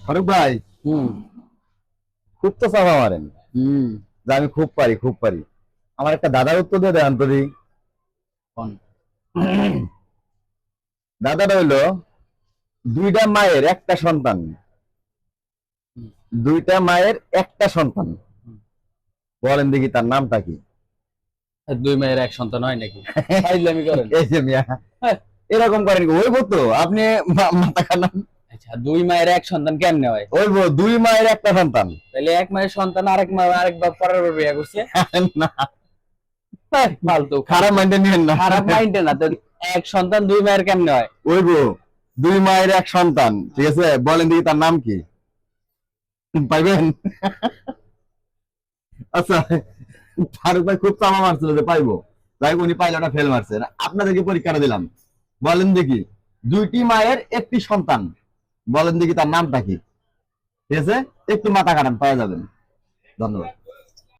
ফারুক ভাই, হুম। খুব তো চাপা মারেন হুম। যে আমি খুব পারি খুব পারি। আমার একটা দাদার উত্তর দিয়ে দেন তো দিই। কোন? দাদাটা হইলো দুইটা মায়ের একটা সন্তান, হুম, দুইটা মায়ের একটা সন্তান, হুম। বলেন দেখি তার নামটা কি? আর দুই মায়ের এক সন্তান হয় নাকি? ফাইজলামি করেন। এই যে মিয়া, হ্যাঁ। এরকম করেন কি? ওইব তো আপনি মাথা খানান। আচ্ছা, দুই মায়ের এক সন্তান কেমনে হয়? ওইব দুই মায়ের একটা সন্তান। তাহলে এক মায়ের সন্তান আরেক মা আরেকবার পরের বার বিয়ে করছে। না, হ্যাঁ, ফালতু খারাপ ফালতু। মাইন্ডে নিয়েন না। খারাপ মাইন্ডে না তো। এক সন্তান দুই মায়ের কেমনে হয়? ওইব দুই মায়ের এক সন্তান, ঠিক আছে, বলেন দেখি তার নাম কি? পাইবেন? আচ্ছা, ফারুক ভাই খুব চামা মারছিল যে পাইবো, যাই হোক, উনি পাইলটা ফেল মারছে। আপনাদেরকে পরীক্ষাটা দিলাম, বলেন দেখি দুইটি মায়ের একটি সন্তান, বলেন দেখি তার নামটা কি? ঠিক আছে, একটু মাথা খাটান, পাওয়া যাবেন। ধন্যবাদ।